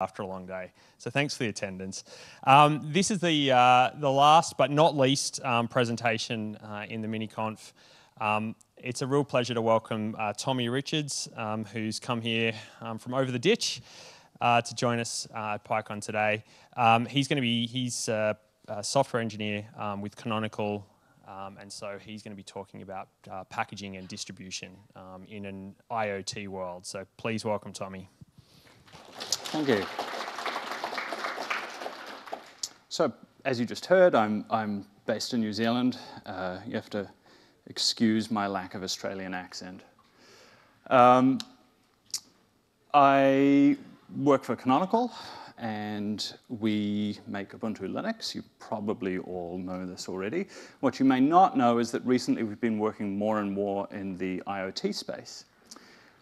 after a long day. So thanks for the attendance. This is the last but not least presentation in the mini-conf. It's a real pleasure to welcome Thomi Richards, who's come here from over the ditch to join us at PyCon today. He's a software engineer with Canonical, and so he's going to be talking about packaging and distribution in an IoT world. So please welcome Thomi. Thank you. So, as you just heard, I'm based in New Zealand. You have to excuse my lack of Australian accent. I work for Canonical, and we make Ubuntu Linux. You probably all know this already. What you may not know is that recently we've been working more and more in the IoT space.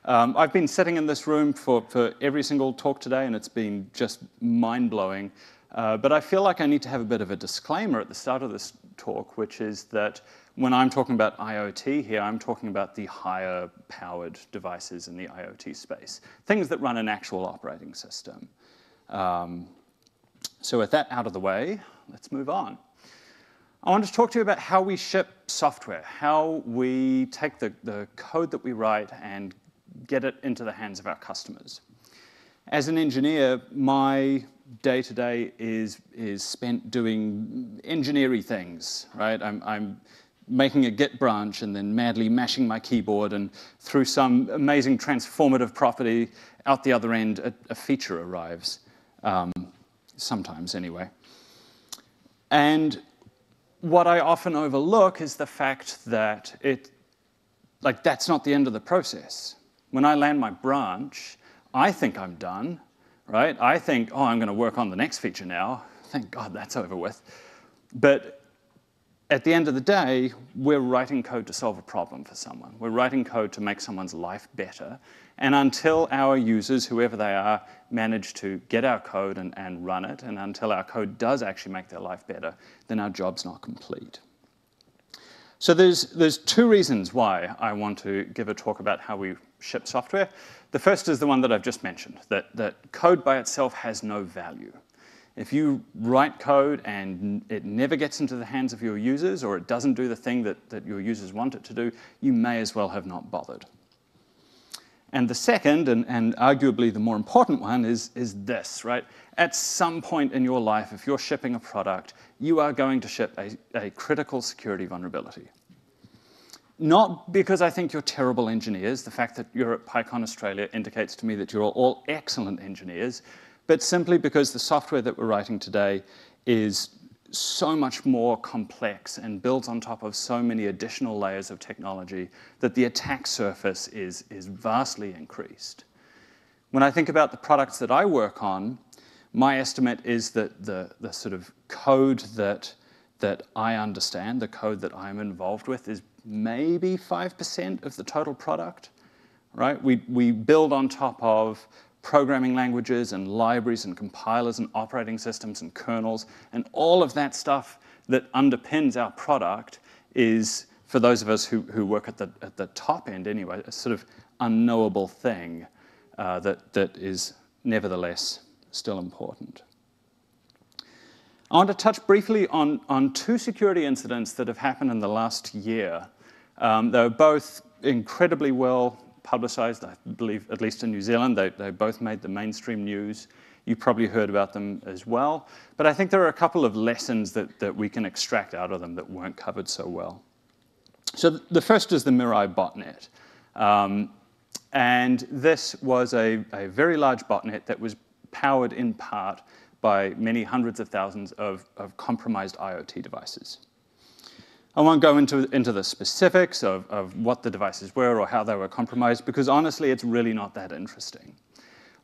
I've been sitting in this room for every single talk today, and it's been just mind-blowing. But I feel like I need to have a bit of a disclaimer at the start of this talk, which is that when I'm talking about IoT here, I'm talking about the higher-powered devices in the IoT space, things that run an actual operating system. So with that out of the way, let's move on. I want to talk to you about how we ship software, how we take the code that we write and get it into the hands of our customers. As an engineer, my day-to-day is spent doing engineering things, right? I'm making a Git branch and then madly mashing my keyboard, and through some amazing transformative property, out the other end, a feature arrives. Sometimes, anyway. And what I often overlook is the fact that that's not the end of the process. When I land my branch, I think I'm done, right? I think, oh, I'm going to work on the next feature now. Thank God that's over with. But at the end of the day, we're writing code to solve a problem for someone. We're writing code to make someone's life better. And until our users, whoever they are, manage to get our code and run it, and until our code does actually make their life better, then our job's not complete. So there's two reasons why I want to give a talk about how we ship software. The first is the one that I've just mentioned, that code by itself has no value. If you write code and it never gets into the hands of your users, or it doesn't do the thing that your users want it to do, you may as well have not bothered. And the second, and arguably the more important one, is this, right? At some point in your life, if you're shipping a product, you are going to ship a critical security vulnerability. Not because I think you're terrible engineers. The fact that you're at PyCon Australia indicates to me that you're all excellent engineers, but simply because the software that we're writing today is so much more complex and builds on top of so many additional layers of technology that the attack surface is vastly increased. When I think about the products that I work on, my estimate is that the sort of code that I understand, the code that I'm involved with, is maybe 5% of the total product, right? We build on top of programming languages and libraries and compilers and operating systems and kernels, and all of that stuff that underpins our product is, for those of us who work at the top end anyway, a sort of unknowable thing that is nevertheless still important. I want to touch briefly on two security incidents that have happened in the last year. They were both incredibly well publicized, I believe, at least in New Zealand. They both made the mainstream news. You probably heard about them as well. But I think there are a couple of lessons that we can extract out of them that weren't covered so well. So the first is the Mirai botnet. And this was a very large botnet that was powered in part by many hundreds of thousands of compromised IoT devices. I won't go into the specifics of what the devices were or how they were compromised, because honestly, it's really not that interesting.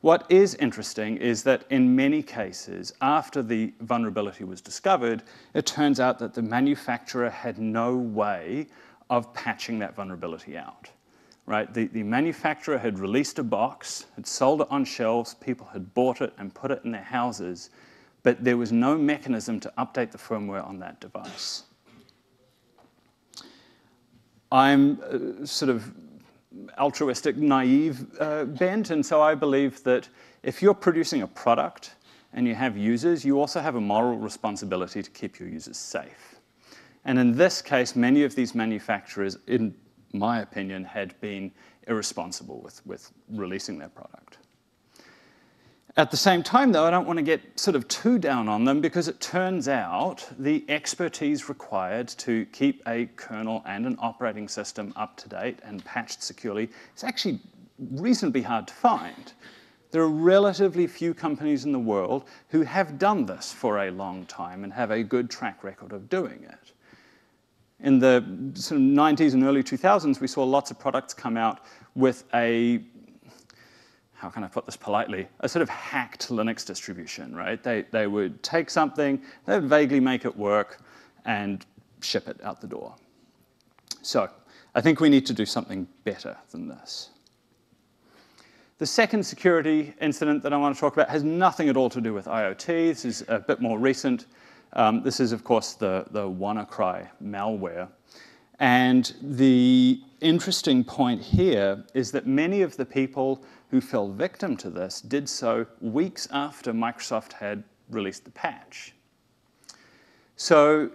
What is interesting is that in many cases, after the vulnerability was discovered, it turns out that the manufacturer had no way of patching that vulnerability out. Right? The manufacturer had released a box, had sold it on shelves, people had bought it and put it in their houses, but there was no mechanism to update the firmware on that device. I'm sort of altruistic, naive bent, and so I believe that if you're producing a product and you have users, you also have a moral responsibility to keep your users safe. And in this case, many of these manufacturers, in my opinion, had been irresponsible with releasing their product. At the same time, though, I don't want to get sort of too down on them, because it turns out the expertise required to keep a kernel and an operating system up to date and patched securely is actually reasonably hard to find. There are relatively few companies in the world who have done this for a long time and have a good track record of doing it. In the sort of 90s and early 2000s, we saw lots of products come out with a, how can I put this politely, a sort of hacked Linux distribution, right? They would take something, they would vaguely make it work, and ship it out the door. So I think we need to do something better than this. The second security incident that I want to talk about has nothing at all to do with IoT. This is a bit more recent. This is, of course, the WannaCry malware. And the interesting point here is that many of the people who fell victim to this did so weeks after Microsoft had released the patch. So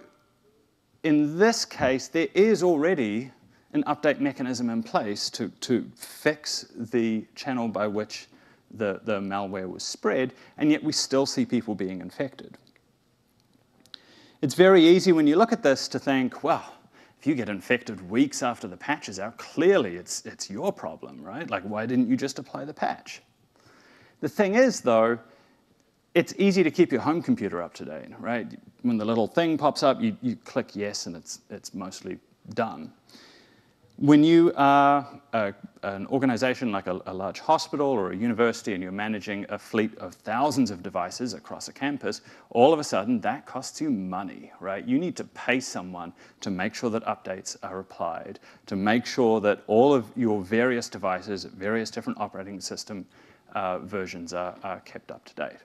in this case, there is already an update mechanism in place to fix the channel by which the malware was spread, and yet we still see people being infected. It's very easy when you look at this to think, well, if you get infected weeks after the patch is out, clearly it's your problem, right? Like, why didn't you just apply the patch? The thing is, though, it's easy to keep your home computer up to date, right? When the little thing pops up, you click yes, and it's mostly done. When you are an organization like a large hospital or a university and you're managing a fleet of thousands of devices across a campus, all of a sudden that costs you money, right? You need to pay someone to make sure that updates are applied, to make sure that all of your various devices, various different operating system versions are kept up to date.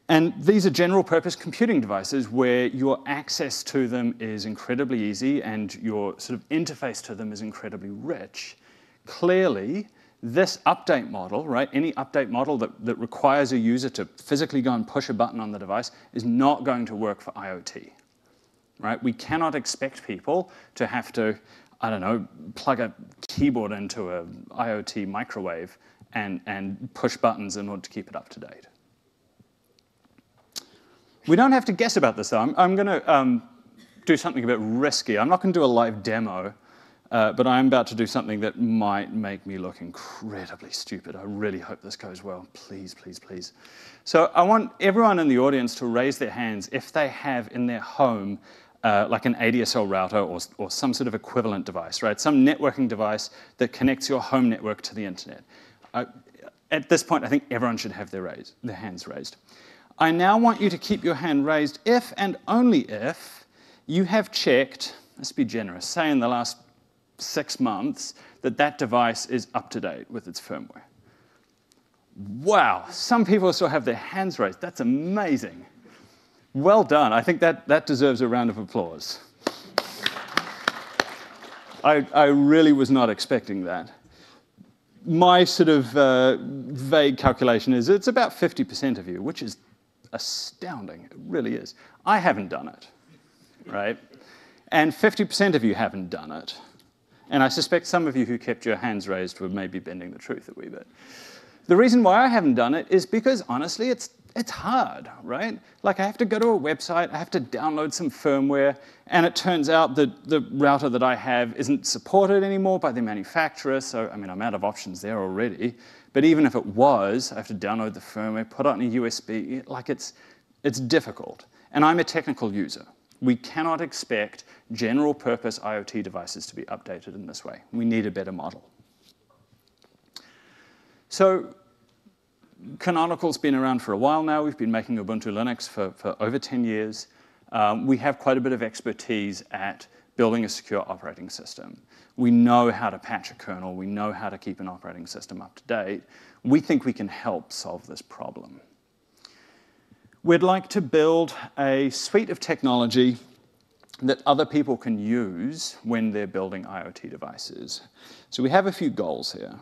And these are general purpose computing devices where your access to them is incredibly easy and your sort of interface to them is incredibly rich. Clearly, this update model, right, any update model that requires a user to physically go and push a button on the device is not going to work for IoT, right? We cannot expect people to have to, I don't know, plug a keyboard into an IoT microwave and push buttons in order to keep it up to date. We don't have to guess about this, though. I'm going to do something a bit risky. I'm not going to do a live demo, but I'm about to do something that might make me look incredibly stupid. I really hope this goes well. Please, please, please. So I want everyone in the audience to raise their hands if they have in their home like an ADSL router or some sort of equivalent device, right? Some networking device that connects your home network to the internet. At this point, I think everyone should have their hands raised. I now want you to keep your hand raised if and only if you have checked, let's be generous, say in the last 6 months, that device is up to date with its firmware. Wow, some people still have their hands raised. That's amazing. Well done. I think that deserves a round of applause. I really was not expecting that. My sort of vague calculation is it's about 50% of you, which is astounding. It really is. I haven't done it, right? And 50% of you haven't done it. And I suspect some of you who kept your hands raised were maybe bending the truth a wee bit. The reason why I haven't done it is because, honestly, it's hard, right? Like, I have to go to a website, I have to download some firmware, and it turns out that the router that I have isn't supported anymore by the manufacturer, so, I mean, I'm out of options there already. But even if it was, I have to download the firmware, put it on a USB, like, it's difficult. And I'm a technical user. We cannot expect general purpose IoT devices to be updated in this way. We need a better model. So Canonical's been around for a while now. We've been making Ubuntu Linux for over 10 years. We have quite a bit of expertise at building a secure operating system. We know how to patch a kernel. We know how to keep an operating system up to date. We think we can help solve this problem. We'd like to build a suite of technology that other people can use when they're building IoT devices. So we have a few goals here.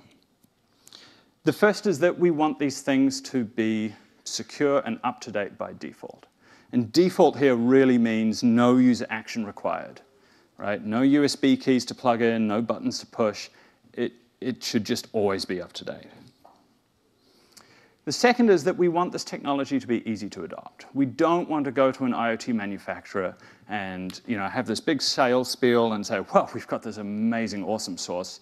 The first is that we want these things to be secure and up-to-date by default. And default here really means no user action required, right? No USB keys to plug in, no buttons to push. It should just always be up-to-date. The second is that we want this technology to be easy to adopt. We don't want to go to an IoT manufacturer and have this big sales spiel and say, well, we've got this amazing, awesome source,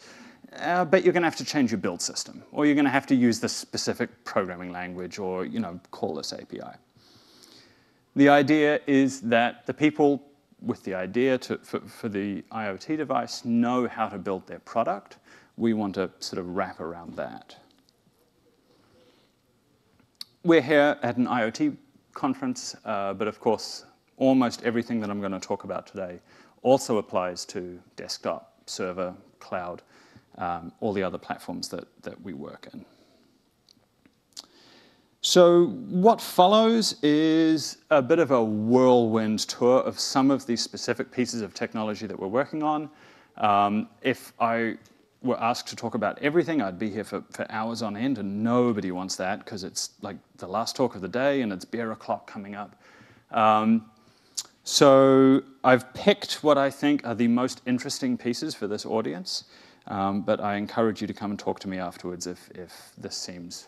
but you're going to have to change your build system, or you're going to have to use this specific programming language, or call this API. The idea is that the people with the idea for the IoT device know how to build their product. We want to sort of wrap around that. We're here at an IoT conference, but of course, almost everything that I'm going to talk about today also applies to desktop, server, cloud, all the other platforms that we work in. So what follows is a bit of a whirlwind tour of some of these specific pieces of technology that we're working on. If I were asked to talk about everything, I'd be here for hours on end, and nobody wants that because it's like the last talk of the day and it's beer o'clock coming up. So I've picked what I think are the most interesting pieces for this audience, but I encourage you to come and talk to me afterwards if this seems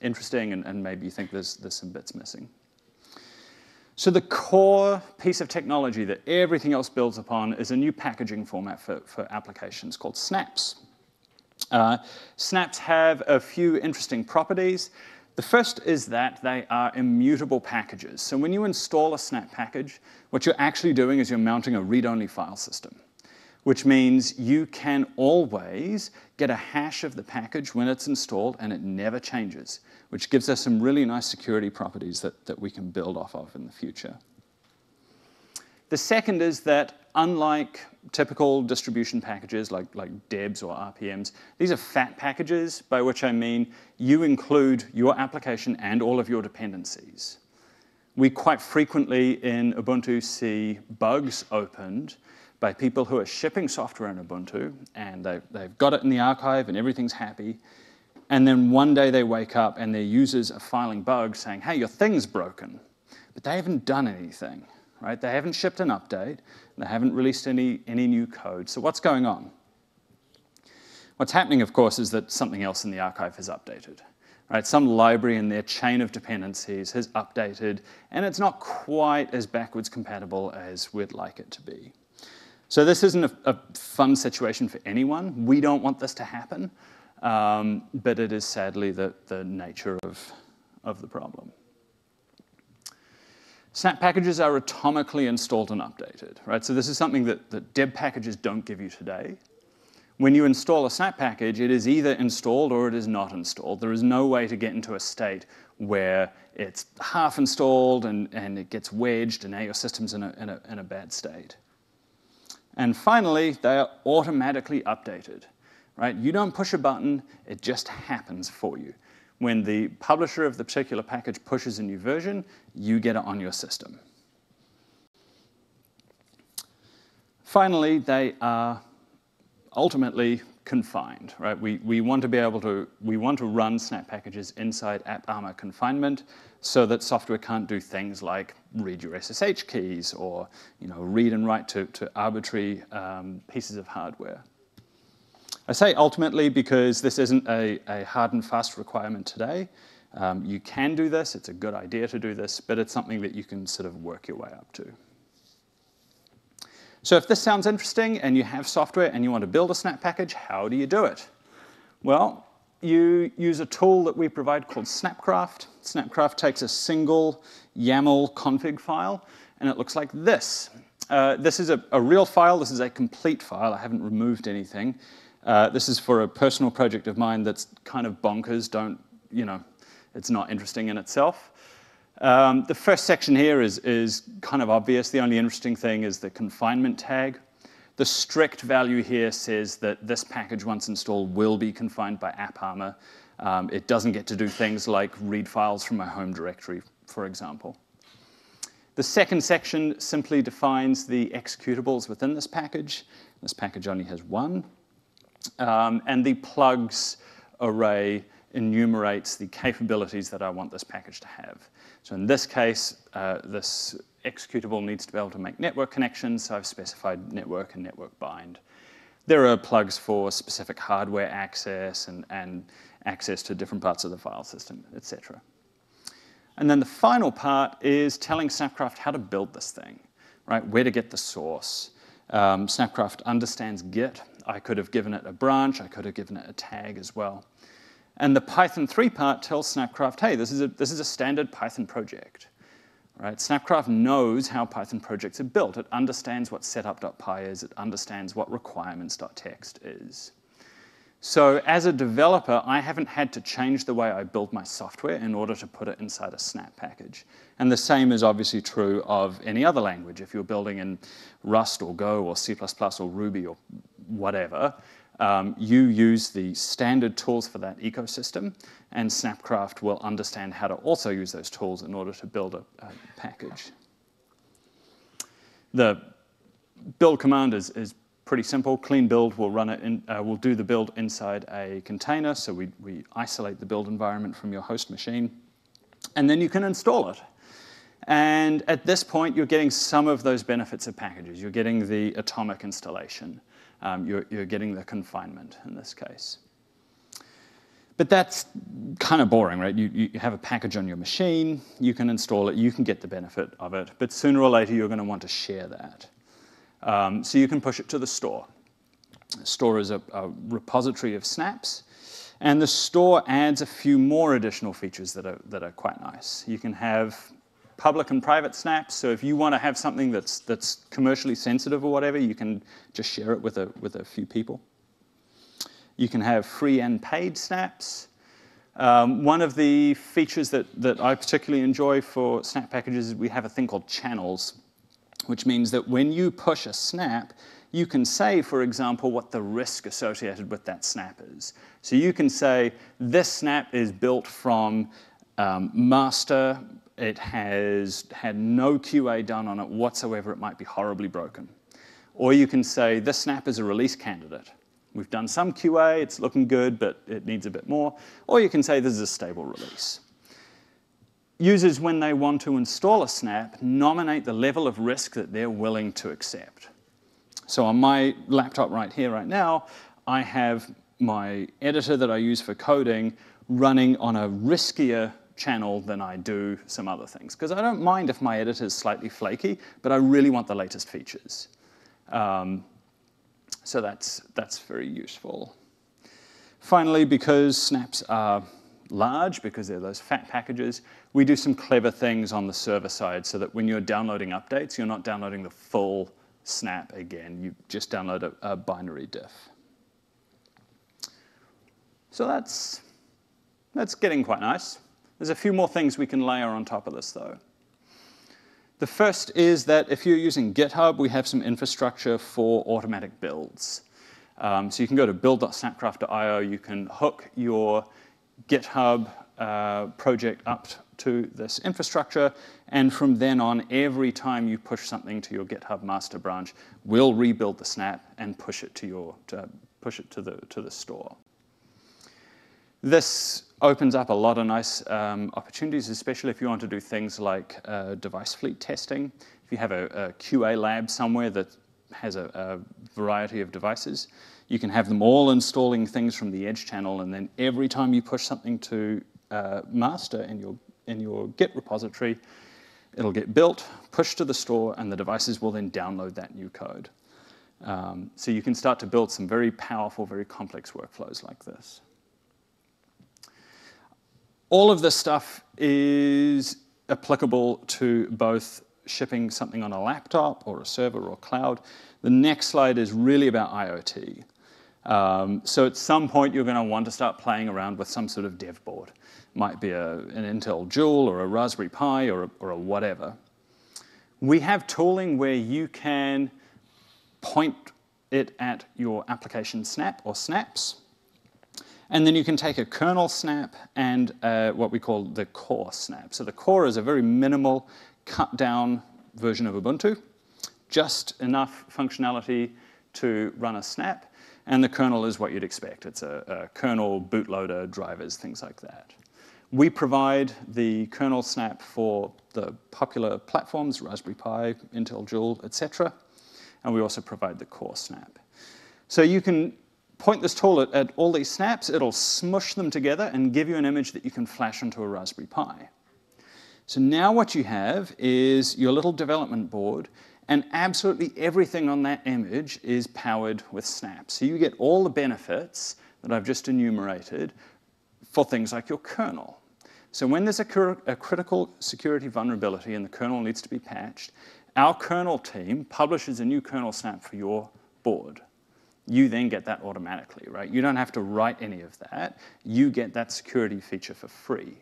interesting and maybe you think there's some bits missing. So the core piece of technology that everything else builds upon is a new packaging format for applications called snaps. Snaps have a few interesting properties. The first is that they are immutable packages. So when you install a snap package, what you're actually doing is you're mounting a read-only file system, which means you can always get a hash of the package when it's installed and it never changes, which gives us some really nice security properties that we can build off of in the future. The second is that unlike typical distribution packages like debs or RPMs, these are fat packages, by which I mean you include your application and all of your dependencies. We quite frequently in Ubuntu see bugs opened by people who are shipping software in Ubuntu, and they've got it in the archive and everything's happy, and then one day they wake up and their users are filing bugs saying, hey, your thing's broken, but they haven't done anything, right? They haven't shipped an update, they haven't released any new code, so what's going on? What's happening, of course, is that something else in the archive has updated, right? Some library in their chain of dependencies has updated, and it's not quite as backwards compatible as we'd like it to be. So this isn't a fun situation for anyone. We don't want this to happen, but it is sadly the nature of the problem. Snap packages are atomically installed and updated, right? So this is something that deb packages don't give you today. When you install a snap package, it is either installed or it is not installed. There is no way to get into a state where it's half installed and it gets wedged and now your system's in a bad state. And finally, they are automatically updated, right? You don't push a button, it just happens for you. When the publisher of the particular package pushes a new version, you get it on your system. Finally, they are ultimately confined, right? We want to run snap packages inside AppArmor confinement so that software can't do things like read your SSH keys or read and write to arbitrary pieces of hardware. I say ultimately because this isn't a hard and fast requirement today. You can do this, it's a good idea to do this, but it's something that you can sort of work your way up to. So if this sounds interesting and you have software and you want to build a snap package, how do you do it? Well, you use a tool that we provide called Snapcraft. Snapcraft takes a single YAML config file, and it looks like this. This is a real file. This is a complete file. I haven't removed anything. This is for a personal project of mine that's kind of bonkers. It's not interesting in itself. The first section here is kind of obvious. The only interesting thing is the confinement tag. The strict value here says that this package, once installed, will be confined by AppArmor. It doesn't get to do things like read files from my home directory, for example. The second section simply defines the executables within this package. This package only has one. And the plugs array enumerates the capabilities that I want this package to have. So in this case, this executable needs to be able to make network connections, so I've specified network and network bind. There are plugs for specific hardware access and access to different parts of the file system, etc. And then the final part is telling Snapcraft how to build this thing, right? Where to get the source. Snapcraft understands Git. I could have given it a branch. I could have given it a tag as well. And the Python 3 part tells Snapcraft, hey, this is a standard Python project. Right? Snapcraft knows how Python projects are built. It understands what setup.py is. It understands what requirements.txt is. So as a developer, I haven't had to change the way I build my software in order to put it inside a Snap package. And the same is obviously true of any other language. If you're building in Rust or Go or C++ or Ruby or whatever, you use the standard tools for that ecosystem, and Snapcraft will understand how to also use those tools in order to build a package. The build command is pretty simple. Clean build will run it in, will do the build inside a container, so we isolate the build environment from your host machine, and then you can install it. And at this point, you're getting some of those benefits of packages. You're getting the atomic installation. You're getting the confinement in this case. But that's kind of boring, right? You have a package on your machine, you can install it, you can get the benefit of it, but sooner or later you're going to want to share that. So you can push it to the store. Store is a repository of snaps, and the store adds a few more additional features that are quite nice. You can have public and private snaps, so if you want to have something that's commercially sensitive or whatever, you can just share it with a few people. You can have free and paid snaps. One of the features that I particularly enjoy for snap packages is we have a thing called channels, which means that when you push a snap, you can say, for example, what the risk associated with that snap is. So you can say, this snap is built from master. It has had no QA done on it whatsoever. It might be horribly broken. Or you can say, this snap is a release candidate. We've done some QA, it's looking good, but it needs a bit more. Or you can say, this is a stable release. Users, when they want to install a snap, nominate the level of risk that they're willing to accept. So on my laptop right here, right now, I have my editor that I use for coding running on a riskier channel than I do some other things. Because I don't mind if my editor is slightly flaky, but I really want the latest features. So that's very useful. Finally, because snaps are large, because they're those fat packages, we do some clever things on the server side so that when you're downloading updates, you're not downloading the full snap again. You just download a binary diff. So that's getting quite nice. There's a few more things we can layer on top of this, though. The first is that if you're using GitHub, we have some infrastructure for automatic builds. So you can go to build.snapcraft.io, you can hook your GitHub project up to this infrastructure, and from then on, every time you push something to your GitHub master branch, we'll rebuild the snap and push it to the store. This opens up a lot of nice opportunities, especially if you want to do things like device fleet testing. If you have a QA lab somewhere that has a variety of devices, you can have them all installing things from the edge channel, and then every time you push something to master in your Git repository, it'll get built, pushed to the store, and the devices will then download that new code. So you can start to build some very powerful, very complex workflows like this. All of this stuff is applicable to both shipping something on a laptop or a server or cloud. The next slide is really about IoT. So at some point, you're going to want to start playing around with some sort of dev board. Might be an Intel Joule or a Raspberry Pi or a whatever. We have tooling where you can point it at your application snap or snaps. And then you can take a kernel snap and what we call the core snap. So the core is a very minimal, cut-down version of Ubuntu, just enough functionality to run a snap. and the kernel is what you'd expect. It's a kernel, bootloader, drivers, things like that. We provide the kernel snap for the popular platforms, Raspberry Pi, Intel Joule, etc. And we also provide the core snap. So you can point this tool at all these snaps, it'll smush them together and give you an image that you can flash onto a Raspberry Pi. So now what you have is your little development board, and absolutely everything on that image is powered with snaps. So you get all the benefits that I've just enumerated for things like your kernel. So when there's a critical security vulnerability and the kernel needs to be patched, our kernel team publishes a new kernel snap for your board. You then get that automatically, right? You don't have to write any of that. You get that security feature for free,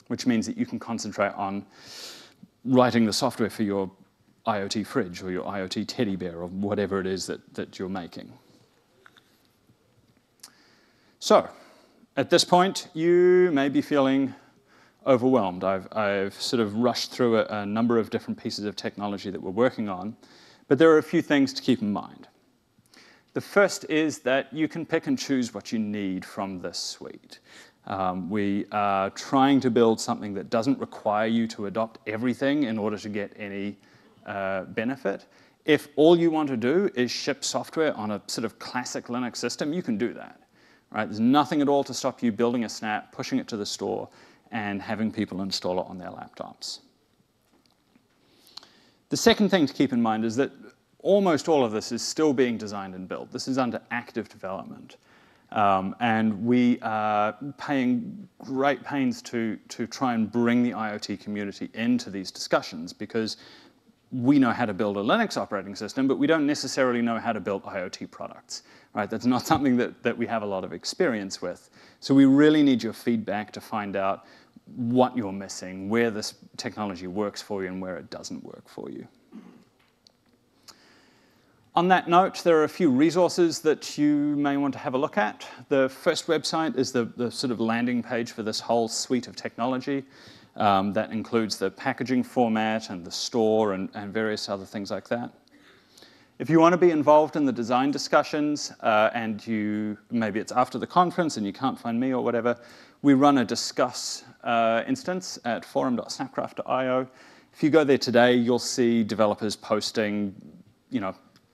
which means that you can concentrate on writing the software for your IoT fridge or your IoT teddy bear or whatever it is that you're making. So, at this point, you may be feeling overwhelmed. I've sort of rushed through a number of different pieces of technology that we're working on, but there are a few things to keep in mind. The first is that you can pick and choose what you need from this suite. We are trying to build something that doesn't require you to adopt everything in order to get any benefit. If all you want to do is ship software on a sort of classic Linux system, you can do that. Right? There's nothing at all to stop you building a snap, pushing it to the store, and having people install it on their laptops. The second thing to keep in mind is that almost all of this is still being designed and built. This is under active development. And we are paying great pains to try and bring the IoT community into these discussions, because we know how to build a Linux operating system, but we don't necessarily know how to build IoT products. Right? That's not something that we have a lot of experience with. So we really need your feedback to find out what you're missing, where this technology works for you and where it doesn't work for you. On that note, there are a few resources that you may want to have a look at. The first website is the sort of landing page for this whole suite of technology. That includes the packaging format and the store and various other things like that. If you want to be involved in the design discussions and maybe it's after the conference and you can't find me or whatever, we run a discuss instance at forum.snapcraft.io. If you go there today, you'll see developers posting,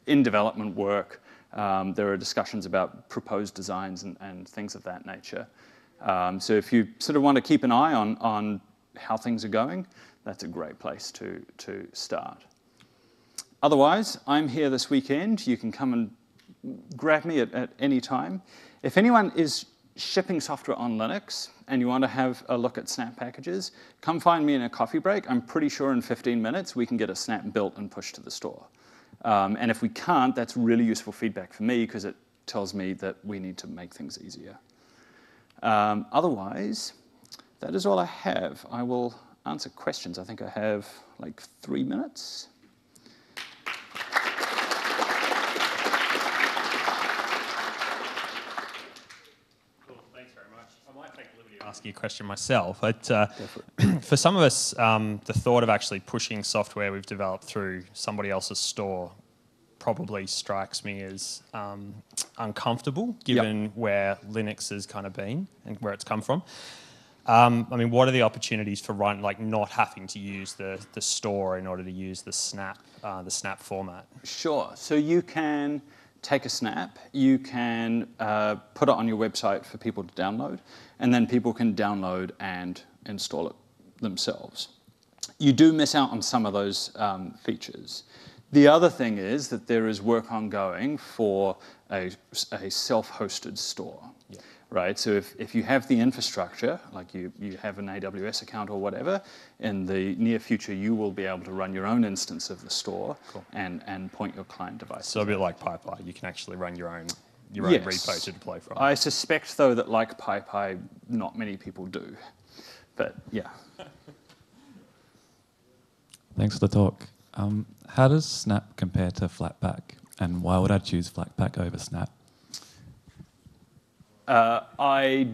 in development work. There are discussions about proposed designs and things of that nature. So if you sort of want to keep an eye on how things are going, that's a great place to start. Otherwise, I'm here this weekend. You can come and grab me at any time. If anyone is shipping software on Linux and you want to have a look at snap packages, come find me in a coffee break. I'm pretty sure in 15 minutes we can get a snap built and pushed to the store. And if we can't, that's really useful feedback for me because it tells me that we need to make things easier. Otherwise, that is all I have. I will answer questions. I think I have like 3 minutes. Ask you a question myself, but for some of us, the thought of actually pushing software we've developed through somebody else's store probably strikes me as uncomfortable, given where Linux has kind of been and where it's come from. I mean, what are the opportunities for not having to use the store in order to use the snap format? Sure. So you can take a snap, you can put it on your website for people to download, and then people can download and install it themselves. You do miss out on some of those features. The other thing is that there is work ongoing for a self-hosted store. Yeah. Right? So if you have the infrastructure, like you have an AWS account or whatever, in the near future you will be able to run your own instance of the store. Cool. and point your client devices. So a bit like PyPI, you can actually run your own repo to deploy from. I suspect, though, that like PyPI, not many people do. But yeah. Thanks for the talk. How does Snap compare to Flatpak? And why would I choose Flatpak over Snap? I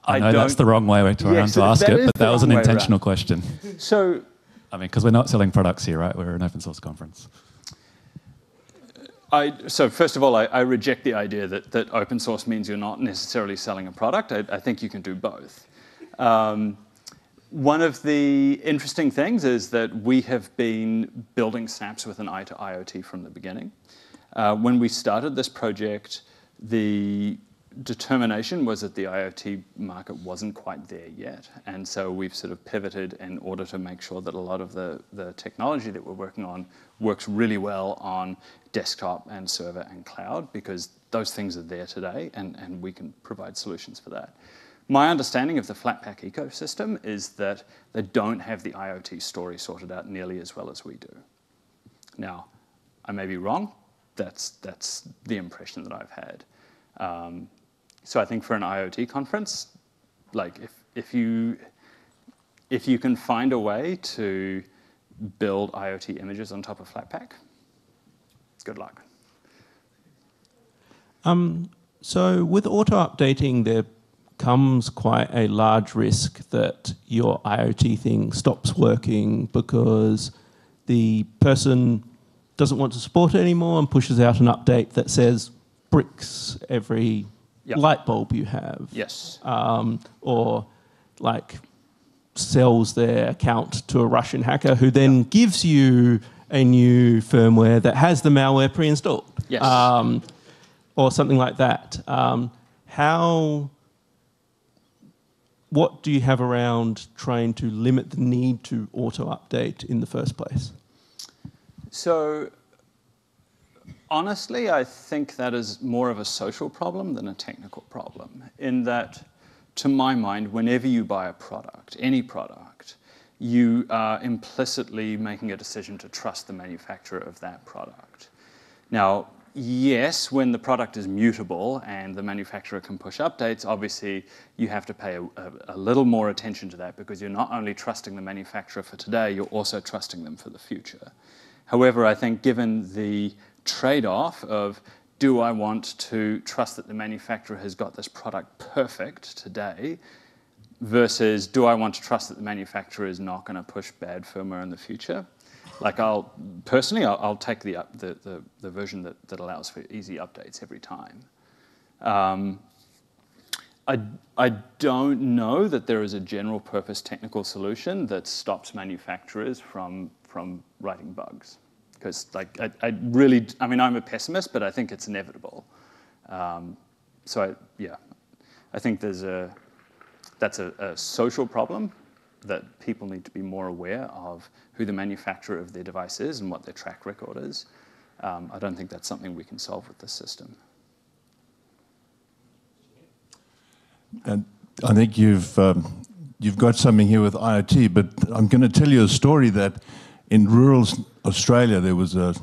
know that's the wrong way to ask it, but that was an intentional question. So, I mean, because we're not selling products here, right? We're an open source conference. So first of all, I reject the idea that open source means you're not necessarily selling a product. I think you can do both. One of the interesting things is that we have been building snaps with an eye to IoT from the beginning. When we started this project, the determination was that the IoT market wasn't quite there yet. And so we've sort of pivoted in order to make sure that a lot of the technology that we're working on works really well on desktop and server and cloud, because those things are there today and we can provide solutions for that. My understanding of the Flatpak ecosystem is that they don't have the IoT story sorted out nearly as well as we do. Now, I may be wrong. That's the impression that I've had. So I think for an IoT conference, like if you can find a way to build IoT images on top of Flatpak, good luck. So with auto-updating, there comes quite a large risk that your IoT thing stops working because the person doesn't want to support it anymore and pushes out an update that says bricks every light bulb you have. Yes. Or like sells their account to a Russian hacker who then gives you a new firmware that has the malware pre-installed. Yes. Or something like that. What do you have around trying to limit the need to auto-update in the first place? So honestly, I think that is more of a social problem than a technical problem, in that, to my mind, whenever you buy a product, any product, you are implicitly making a decision to trust the manufacturer of that product. Now, yes, when the product is mutable and the manufacturer can push updates, obviously you have to pay a little more attention to that, because you're not only trusting the manufacturer for today, you're also trusting them for the future. However, I think given the trade-off of, do I want to trust that the manufacturer has got this product perfect today, versus do I want to trust that the manufacturer is not going to push bad firmware in the future? Like I'll take the version that allows for easy updates every time. I don't know that there is a general purpose technical solution that stops manufacturers from writing bugs. Because like I mean, I'm a pessimist, but I think it's inevitable. I think that's a social problem that people need to be more aware of who the manufacturer of their device is and what their track record is. I don't think that's something we can solve with this system. And I think you've got something here with IoT, but I'm going to tell you a story that in rural Australia, there was a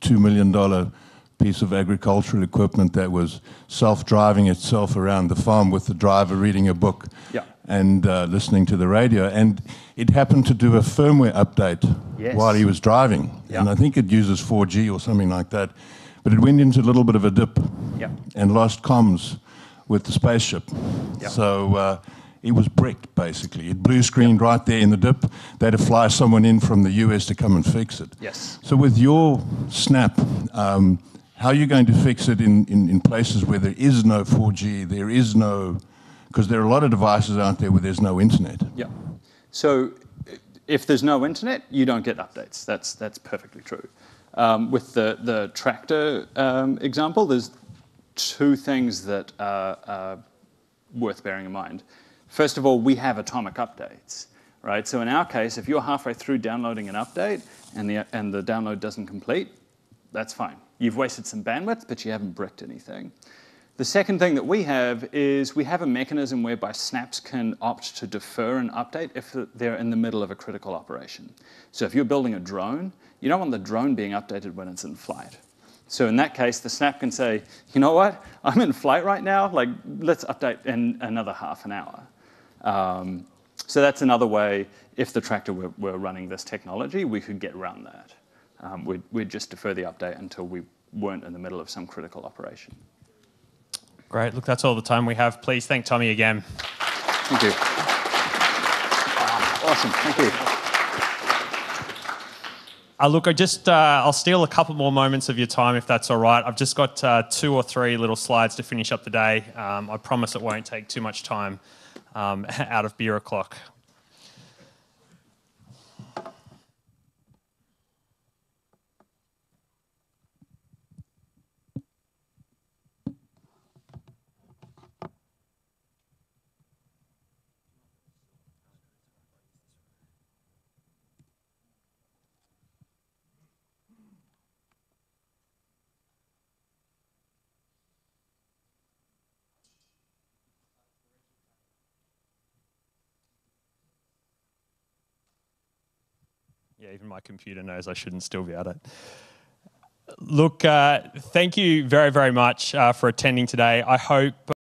$2 million piece of agricultural equipment that was self-driving itself around the farm with the driver reading a book and listening to the radio. And it happened to do a firmware update while he was driving. And I think it uses 4G or something like that. But it went into a little bit of a dip and lost comms with the spaceship. So it was bricked, basically. It blue screened right there in the dip. They had to fly someone in from the US to come and fix it. So with your Snap, how are you going to fix it in places where there is no 4G, there is no... Because there are a lot of devices out there where there's no internet. So if there's no internet, you don't get updates. That's perfectly true. With the tractor example, there's two things that are worth bearing in mind. First of all, we have atomic updates, right? So in our case, if you're halfway through downloading an update and the download doesn't complete, that's fine. You've wasted some bandwidth, but you haven't bricked anything. The second thing that we have is we have a mechanism whereby snaps can opt to defer an update if they're in the middle of a critical operation. So if you're building a drone, you don't want the drone being updated when it's in flight. So in that case, the snap can say, you know what, I'm in flight right now, like let's update in another half an hour. So that's another way, if the tractor were running this technology, we could get around that. We'd just defer the update until we weren't in the middle of some critical operation. Great. Look, that's all the time we have. Please thank Thomi again. Thank you. Awesome. Thank you. Look, I'll steal a couple more moments of your time if that's all right. I've just got 2 or 3 little slides to finish up the day. I promise it won't take too much time out of beer o'clock. Yeah, even my computer knows I shouldn't still be at it. Look, thank you very, very much for attending today. I hope